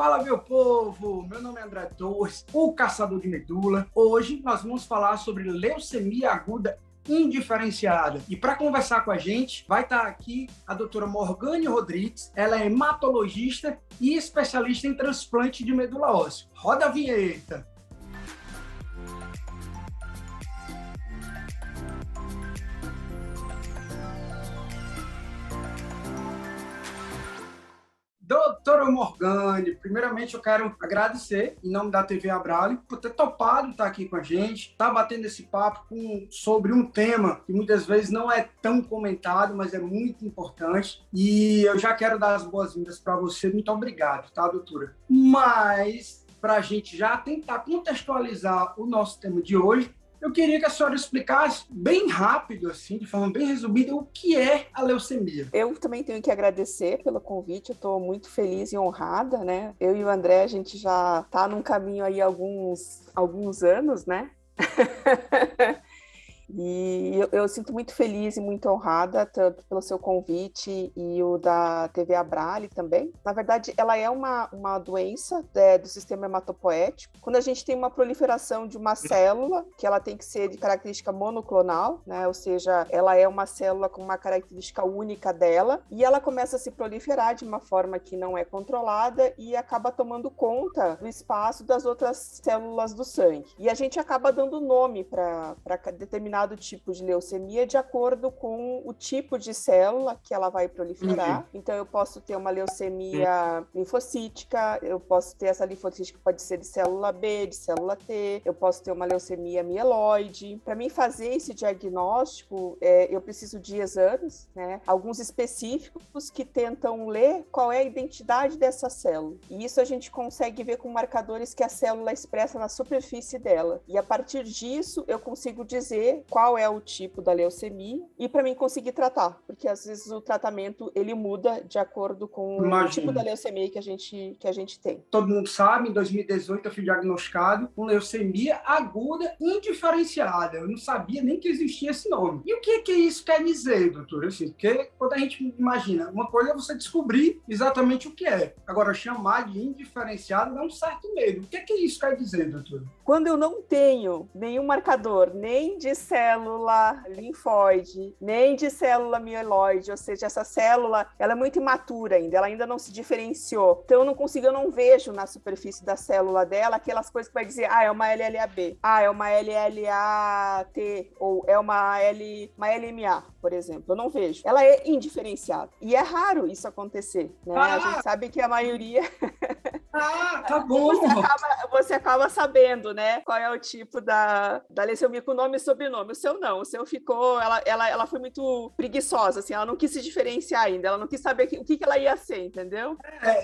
Fala, meu povo! Meu nome é André Torres, o caçador de medula. Hoje nós vamos falar sobre leucemia aguda indiferenciada. E para conversar com a gente, vai estar aqui a doutora Morgane Rodrigues. Ela é hematologista e especialista em transplante de medula óssea. Roda a vinheta! Doutora Morgane, primeiramente eu quero agradecer, em nome da TV Abrale, por ter topado estar aqui com a gente, estar batendo esse papo sobre um tema que muitas vezes não é tão comentado, mas é muito importante. E eu já quero dar as boas-vindas para você. Muito obrigado, tá, doutora? Mas, para a gente já tentar contextualizar o nosso tema de hoje, eu queria que a senhora explicasse bem rápido, assim, de forma bem resumida, o que é a leucemia. Eu também tenho que agradecer pelo convite, eu estou muito feliz e honrada, né? Eu e o André, a gente já está num caminho aí há alguns anos, né? E eu sinto muito feliz e muito honrada, tanto pelo seu convite e o da TV Abrale também. Na verdade, ela é uma doença do sistema hematopoético. Quando a gente tem uma proliferação de uma célula, que ela tem que ser de característica monoclonal, né? Ou seja, ela é uma célula com uma característica única dela, e ela começa a se proliferar de uma forma que não é controlada e acaba tomando conta do espaço das outras células do sangue. E a gente acaba dando nome para determinado tipo de leucemia de acordo com o tipo de célula que ela vai proliferar. Então, eu posso ter uma leucemia linfocítica, eu posso ter essa linfocítica que pode ser de célula B, de célula T, eu posso ter uma leucemia mieloide. Para mim fazer esse diagnóstico, eu preciso de exames, né? Alguns específicos que tentam ler qual é a identidade dessa célula. E isso a gente consegue ver com marcadores que a célula expressa na superfície dela. E a partir disso, eu consigo dizer qual é o tipo da leucemia e para mim conseguir tratar, porque às vezes o tratamento ele muda de acordo com o tipo da leucemia que a gente tem. Todo mundo sabe, em 2018 eu fui diagnosticado com leucemia aguda indiferenciada. Eu não sabia nem que existia esse nome. E o que isso quer dizer, doutor? Assim, porque quando a gente imagina, uma coisa é você descobrir exatamente o que é. Agora, chamar de indiferenciado dá um certo medo. O que isso quer dizer, doutor? Quando eu não tenho nenhum marcador, nem de célula linfóide, nem de célula mieloide, ou seja, essa célula, ela é muito imatura ainda, ela ainda não se diferenciou. Então eu não vejo na superfície da célula dela aquelas coisas que vai dizer, é uma LLAB, é uma LLAT, ou é uma LMA, por exemplo. Eu não vejo. Ela é indiferenciada. E é raro isso acontecer, né? A gente sabe que a maioria... Tá bom. Você acaba sabendo, né? Qual é o tipo da leucemia com nome e sobrenome. O seu não. O seu ficou... Ela foi muito preguiçosa, assim. Ela não quis se diferenciar ainda. Ela não quis saber o que ela ia ser, entendeu?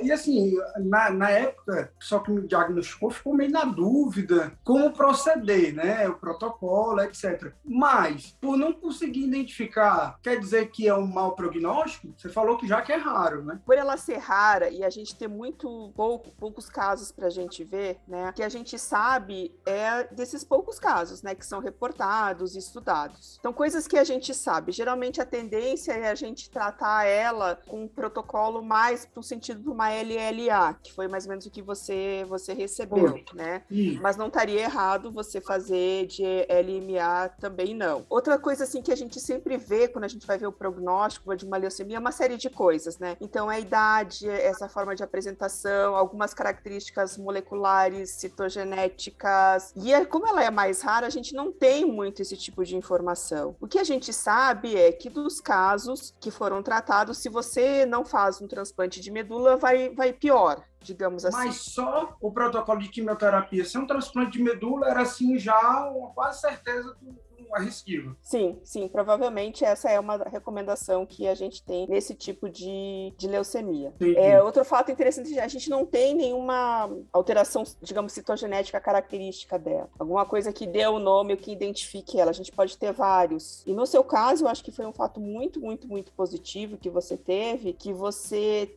E assim, na época, o pessoal que me diagnosticou ficou meio na dúvida como proceder, né? O protocolo, etc. Mas, por não conseguir identificar, quer dizer que é um mau prognóstico? Você falou que já que é raro, né? Por ela ser rara e a gente ter muito poucos casos para a gente ver, né? O que a gente sabe é desses poucos casos, né? Que são reportados e estudados. Então, coisas que a gente sabe. Geralmente, a tendência é a gente tratar ela com um protocolo mais para o sentido de uma LLA, que foi mais ou menos o que você recebeu, né? Mas não estaria errado você fazer de LMA também, não. Outra coisa, assim, que a gente sempre vê quando a gente vai ver o prognóstico de uma leucemia é uma série de coisas, né? Então, a idade, essa forma de apresentação, algumas características moleculares, citogenéticas. E como ela é mais rara, a gente não tem muito esse tipo de informação. O que a gente sabe é que dos casos que foram tratados, se você não faz um transplante de medula, vai pior, digamos assim. Mas só o protocolo de quimioterapia sem um transplante de medula era assim já uma quase certeza do arrisquível. Sim, provavelmente essa é uma recomendação que a gente tem nesse tipo de leucemia. Outro fato interessante, a gente não tem nenhuma alteração, digamos, citogenética característica dela. Alguma coisa que dê o nome ou que identifique ela. A gente pode ter vários. E no seu caso, eu acho que foi um fato muito, muito, muito positivo que você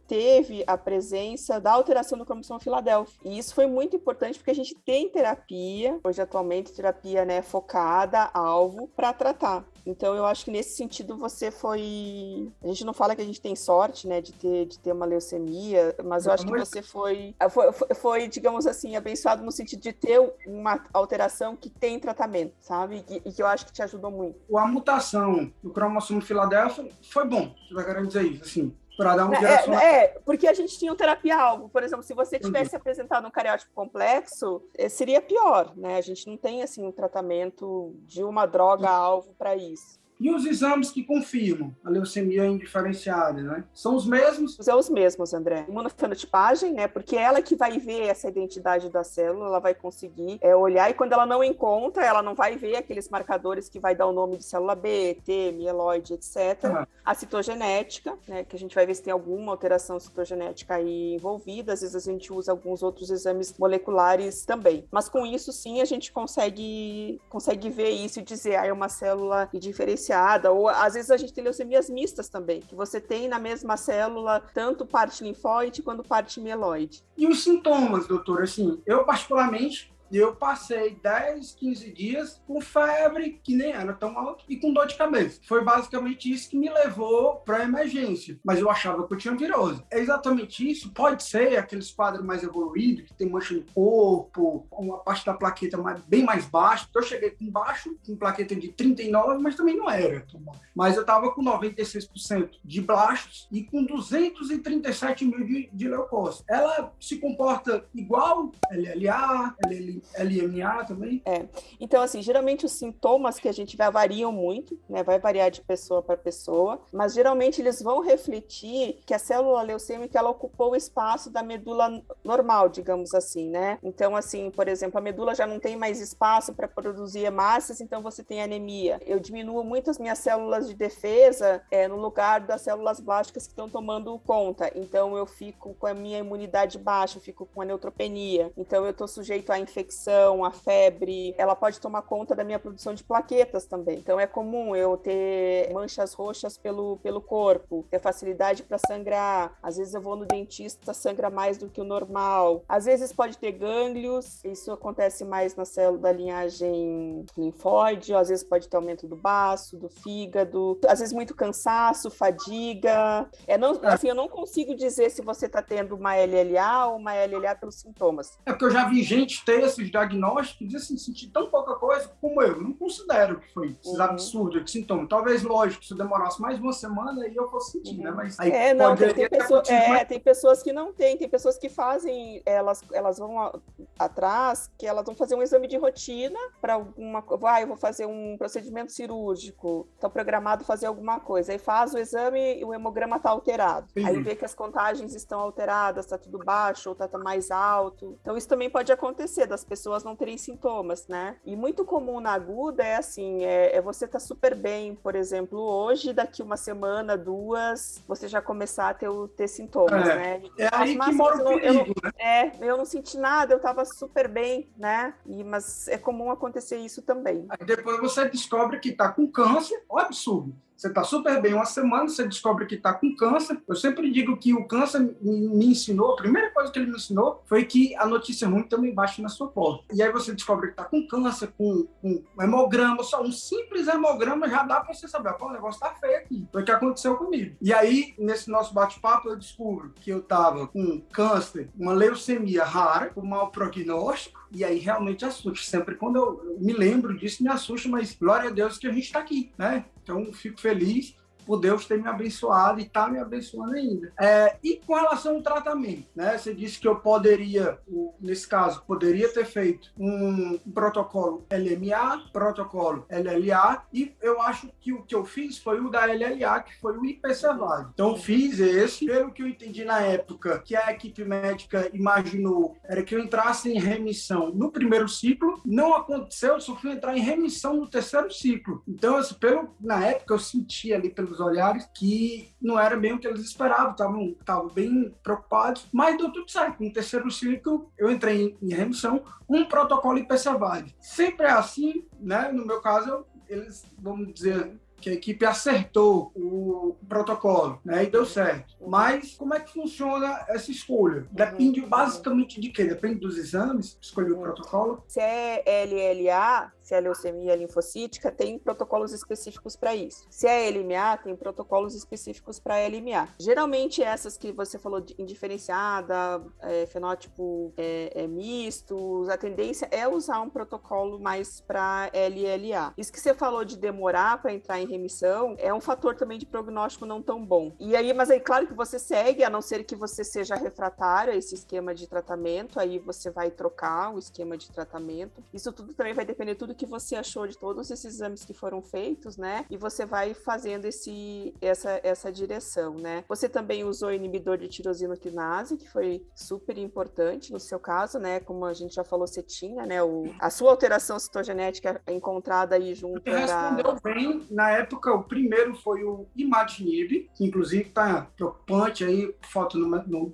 teve a presença da alteração do cromossomo Filadélfia. E isso foi muito importante porque a gente tem terapia, hoje atualmente terapia, né, focada, alvo para tratar. Então, eu acho que nesse sentido você foi... A gente não fala que a gente tem sorte, né, de ter uma leucemia, mas eu acho que você foi, digamos assim, abençoado no sentido de ter uma alteração que tem tratamento, sabe? E que eu acho que te ajudou muito. A mutação do cromossomo Filadélfia foi bom, você tá querendo dizer isso, assim, para dar um direcionamento. Porque a gente tinha um terapia-alvo. Por exemplo, se você tivesse apresentado um cariótipo complexo, seria pior, né? A gente não tem, assim, um tratamento de uma droga-alvo para isso. E os exames que confirmam a leucemia indiferenciada, né? São os mesmos? São os mesmos, André. Imunofenotipagem, né? Porque é ela que vai ver essa identidade da célula, ela vai conseguir olhar, e quando ela não encontra, ela não vai ver aqueles marcadores que vai dar o nome de célula B, T, mieloide, etc. A citogenética, né? Que a gente vai ver se tem alguma alteração citogenética aí envolvida. Às vezes a gente usa alguns outros exames moleculares também. Mas com isso, sim, a gente consegue ver isso e dizer, é uma célula indiferenciada. Ou às vezes a gente tem leucemias mistas também, que você tem na mesma célula tanto parte linfóide quanto parte mieloide. E os sintomas, doutor? Assim, eu particularmente, eu passei 10, 15 dias com febre, que nem era tão alta, e com dor de cabeça. Foi basicamente isso que me levou para a emergência. Mas eu achava que eu tinha virose. É exatamente isso. Pode ser aqueles quadros mais evoluídos, que tem mancha no corpo, uma parte da plaqueta bem mais baixa. Eu cheguei com baixo, com plaqueta de 39, mas também não era tão baixo. Mas eu estava com 96% de blastos e com 237 mil de leucócitos. Ela se comporta igual LLA, LMA também? Então, assim, geralmente os sintomas que a gente vê variam muito, né? Vai variar de pessoa para pessoa, mas geralmente eles vão refletir que a célula leucêmica, ela ocupou o espaço da medula normal, digamos assim, né? Então, assim, por exemplo, a medula já não tem mais espaço para produzir hemácias, então você tem anemia. Eu diminuo muito as minhas células de defesa no lugar das células blásticas que estão tomando conta. Então, eu fico com a minha imunidade baixa, eu fico com a neutropenia. Então, eu estou sujeito à infecção, a febre, ela pode tomar conta da minha produção de plaquetas também. Então é comum eu ter manchas roxas pelo corpo, ter facilidade para sangrar. Às vezes eu vou no dentista, sangra mais do que o normal. Às vezes pode ter gânglios, isso acontece mais na célula da linhagem linfóide, às vezes pode ter aumento do baço, do fígado, às vezes muito cansaço, fadiga. Assim, eu não consigo dizer se você está tendo uma LLA ou uma LLA pelos sintomas. É porque eu já vi gente ter esses diagnósticos e dizer assim, sentir tão pouca coisa como eu. Não considero que foi esses absurdos de sintomas. Talvez, lógico, se eu demorasse mais uma semana aí eu fosse sentir, né? Mas aí tem pessoas que não têm, tem pessoas que fazem, elas vão atrás, que elas vão fazer um exame de rotina para alguma coisa. Eu vou fazer um procedimento cirúrgico, está programado fazer alguma coisa. Aí faz o exame e o hemograma está alterado. Sim. Aí vê que as contagens estão alteradas, está tudo baixo ou está mais alto. Então isso também pode acontecer, das pessoas não terem sintomas, né? E muito comum na aguda é assim, você tá super bem, por exemplo, hoje, daqui uma semana, 2, você já começar a ter sintomas, né? É aí que mora o perigo, né? Eu não senti nada, eu tava super bem, né? Mas é comum acontecer isso também. Aí depois você descobre que tá com câncer, ó, absurdo. Você está super bem uma semana, você descobre que está com câncer. Eu sempre digo que o câncer me ensinou, a primeira coisa que ele me ensinou foi que a notícia ruim também bate na sua porta. E aí você descobre que está com câncer, com um hemograma, só um simples hemograma já dá para você saber, o negócio está feio aqui. Foi o que aconteceu comigo. E aí, nesse nosso bate-papo, eu descubro que eu estava com câncer, uma leucemia rara, com mau prognóstico, e aí realmente assusta. Sempre quando eu me lembro disso, me assusta, mas glória a Deus que a gente está aqui, né? Então, fico feliz por Deus ter me abençoado e está me abençoando ainda. E com relação ao tratamento, né? Você disse que eu poderia, nesse caso, poderia ter feito um protocolo LMA, protocolo LLA, e eu acho que o que eu fiz foi o da LLA, que foi o IPCVAD. Então, fiz esse. Pelo que eu entendi na época, que a equipe médica imaginou, era que eu entrasse em remissão no primeiro ciclo. Não aconteceu, eu só fui entrar em remissão no terceiro ciclo. Então, assim, na época, eu senti ali pelos olhares que não era bem o que eles esperavam, estavam bem preocupados, mas deu tudo certo. No terceiro ciclo, eu entrei em remissão, um protocolo IPCVAD. Sempre é assim, né? No meu caso, eles, vamos dizer, que a equipe acertou o protocolo, né, e deu certo. Mas como é que funciona essa escolha? Depende basicamente de quê? Depende dos exames, escolher o protocolo? Se é LLA, Se é leucemia linfocítica, tem protocolos específicos para isso. Se é LMA, tem protocolos específicos para LMA. Geralmente, essas que você falou de indiferenciada, fenótipo misto, a tendência é usar um protocolo mais para LLA. Isso que você falou de demorar para entrar em remissão é um fator também de prognóstico não tão bom. Mas aí, claro que você segue, a não ser que você seja refratário a esse esquema de tratamento, aí você vai trocar o esquema de tratamento. Isso tudo também vai depender tudo que você achou de todos esses exames que foram feitos, né? E você vai fazendo essa direção, né? Você também usou inibidor de tirosina-quinase, que foi super importante no seu caso, né? Como a gente já falou, você tinha, né? A sua alteração citogenética encontrada aí junto respondeu bem. Na época, o primeiro foi o imatinib, que inclusive tá preocupante aí, foto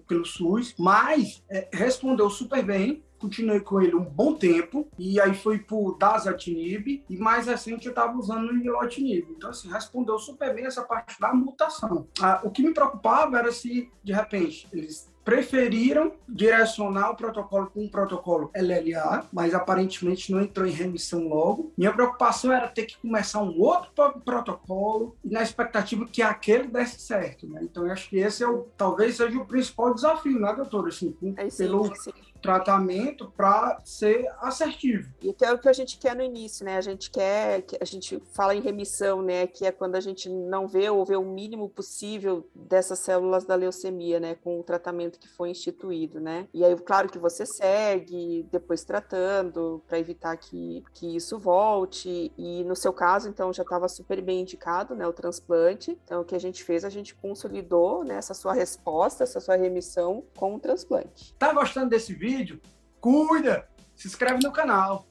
pelo SUS, mas respondeu super bem. Continuei com ele um bom tempo, e aí foi por dasatinib, e mais recente eu estava usando o nilotinib. Então, assim, respondeu super bem essa parte da mutação. O que me preocupava era se, de repente, eles preferiram direcionar o protocolo com um protocolo LLA, mas aparentemente não entrou em remissão logo. Minha preocupação era ter que começar um outro protocolo e na expectativa que aquele desse certo, né? Então, eu acho que esse talvez seja o principal desafio, né, doutora? Assim, pelo tratamento para ser assertivo. E até o que a gente quer no início, né? A gente fala em remissão, né? Que é quando a gente não vê ou vê o mínimo possível dessas células da leucemia, né? Com o tratamento que foi instituído, né? E aí, claro que você segue depois tratando para evitar que isso volte. E no seu caso, então, já estava super bem indicado, né? O transplante. Então, o que a gente fez, a gente consolidou, né, essa sua resposta, essa sua remissão com o transplante. Tá gostando desse vídeo? Cuida! Se inscreve no canal.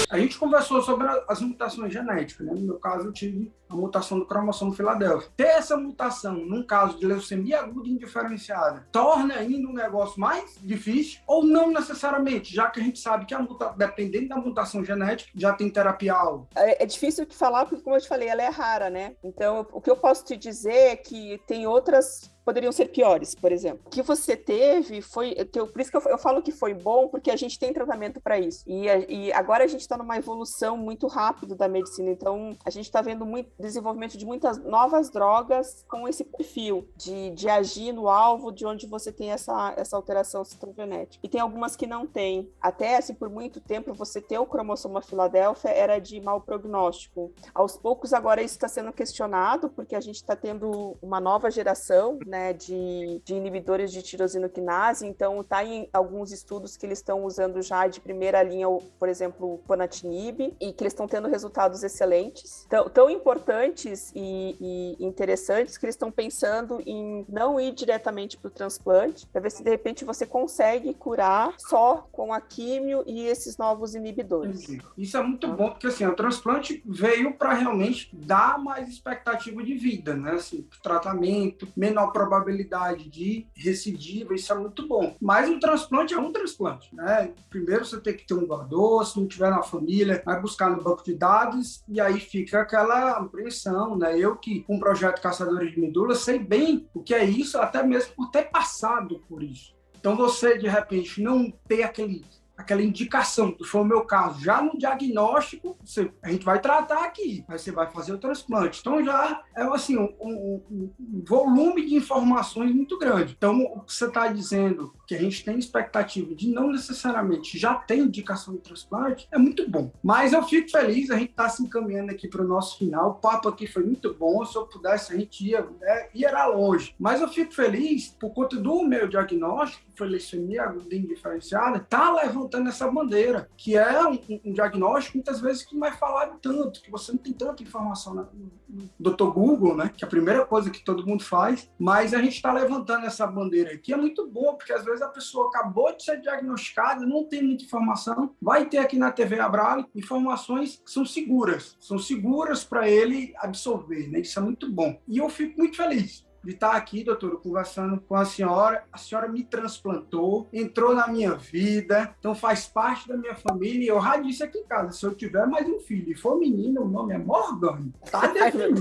A gente conversou sobre as mutações genéticas, né? No meu caso, eu tive a mutação do cromossomo Filadélfia. Ter essa mutação, num caso de leucemia aguda indiferenciada, torna ainda um negócio mais difícil ou não necessariamente, já que a gente sabe que dependendo da mutação genética, já tem terapia-alvo? É difícil de falar, porque, como eu te falei, ela é rara, né? Então, o que eu posso te dizer é que tem outras poderiam ser piores, por exemplo. O que você teve foi... Por isso que eu falo que foi bom, porque a gente tem tratamento para isso. E agora a gente está numa evolução muito rápida da medicina. Então, a gente está vendo muito desenvolvimento de muitas novas drogas com esse perfil de agir no alvo de onde você tem essa alteração citogenética. E tem algumas que não tem. Até, assim, por muito tempo, você ter o cromossomo Filadélfia era de mau prognóstico. Aos poucos, agora isso está sendo questionado, porque a gente está tendo uma nova geração, né, de inibidores de tirosina-quinase, então está em alguns estudos que eles estão usando já de primeira linha, por exemplo, o ponatinib, e que eles estão tendo resultados excelentes, tão importantes e interessantes que eles estão pensando em não ir diretamente para o transplante, para ver se de repente você consegue curar só com a químio e esses novos inibidores. Entendi. Isso é muito bom, porque assim, o transplante veio para realmente dar mais expectativa de vida, né? Assim, tratamento, menor probabilidade de recidiva, isso é muito bom. Mas um transplante é um transplante, né? Primeiro você tem que ter um doador, se não tiver na família, vai buscar no banco de dados e aí fica aquela apreensão, né? Eu que, com o projeto Caçadores de Medula, sei bem o que é isso, até mesmo por ter passado por isso. Então você, de repente, não ter aquela indicação, que foi o meu caso, já no diagnóstico, a gente vai tratar aqui, aí você vai fazer o transplante. Então já é assim, um volume de informações muito grande. Então o que você está dizendo, que a gente tem expectativa de não necessariamente já ter indicação de transplante, é muito bom. Mas eu fico feliz, a gente está se encaminhando aqui para o nosso final, o papo aqui foi muito bom, se eu pudesse a gente ia longe. Mas eu fico feliz por conta do meu diagnóstico, que foi leucemia aguda indiferenciada, tá levantando essa bandeira, que é um diagnóstico muitas vezes que não é falado tanto, que você não tem tanta informação no Dr. Google, né? Que é a primeira coisa que todo mundo faz, mas a gente está levantando essa bandeira aqui, é muito bom, porque às vezes a pessoa acabou de ser diagnosticada, não tem muita informação, vai ter aqui na TV Abrali informações que são seguras para ele absorver, né? Isso é muito bom. E eu fico muito feliz de estar aqui, doutora, conversando com a senhora. A senhora me transplantou, entrou na minha vida, então faz parte da minha família. E eu já disse aqui em casa, se eu tiver mais um filho e for menino, o nome é Morgane. Tá definido.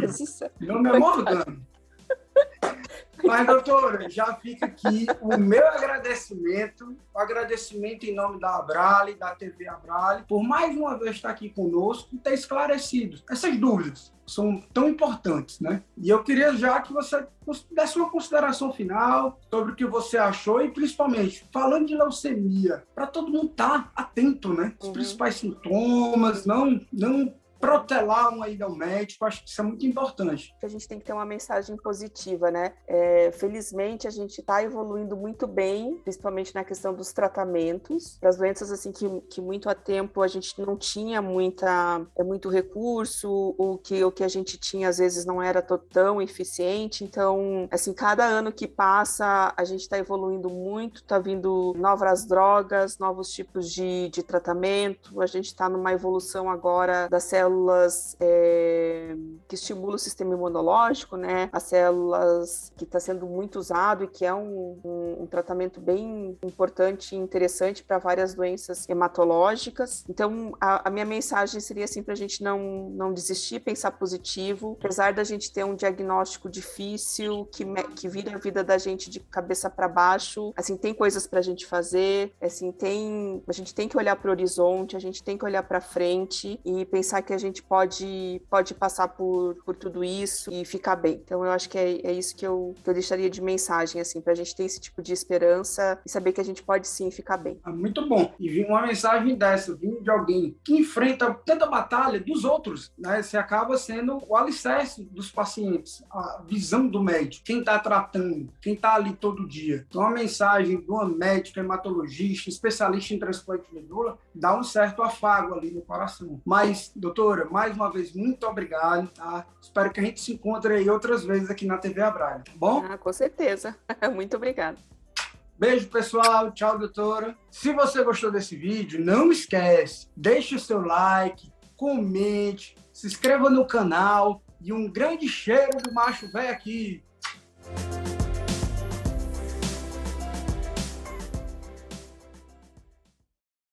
O nome é Morgane. Mas, doutora, já fica aqui o meu agradecimento, o agradecimento em nome da Abrale, da TV Abrale, por mais uma vez estar aqui conosco e ter esclarecido essas dúvidas. São tão importantes, né? E eu queria já que você desse uma consideração final sobre o que você achou e, principalmente, falando de leucemia, para todo mundo estar atento, né? Os principais sintomas, não protelar uma ida ao médico, acho que isso é muito importante. A gente tem que ter uma mensagem positiva, né? Felizmente, a gente está evoluindo muito bem, principalmente na questão dos tratamentos, para as doenças assim que muito a tempo a gente não tinha muito recurso, o que a gente tinha às vezes não era tão eficiente. Então, assim, cada ano que passa, a gente está evoluindo muito, está vindo novas drogas, novos tipos de tratamento, a gente está numa evolução agora das células que estimulam o sistema imunológico, né? As células que está sendo muito usado e que é um tratamento bem importante e interessante para várias doenças hematológicas. Então, a minha mensagem seria assim para a gente não desistir, pensar positivo, apesar da gente ter um diagnóstico difícil que vira a vida da gente de cabeça para baixo. Assim, tem coisas para a gente fazer. Assim, a gente tem que olhar para o horizonte, a gente tem que olhar para frente e pensar que a gente pode passar por tudo isso e ficar bem. Então, eu acho que é isso que eu deixaria de mensagem, assim, pra gente ter esse tipo de esperança e saber que a gente pode sim ficar bem. Muito bom. E vir uma mensagem dessa, vindo de alguém que enfrenta tanta batalha dos outros, né? Você acaba sendo o alicerce dos pacientes, a visão do médico, quem está tratando, quem está ali todo dia. Então, a mensagem de uma médica, hematologista, especialista em transplante de medula, dá um certo afago ali no coração. Mas, doutora, mais uma vez, muito obrigado, tá? Espero que a gente se encontre aí outras vezes aqui na TV Abrale, tá bom? Com certeza. Muito obrigada. Beijo, pessoal. Tchau, doutora. Se você gostou desse vídeo, não esquece, deixe o seu like, comente, se inscreva no canal e um grande cheiro do macho velho aqui.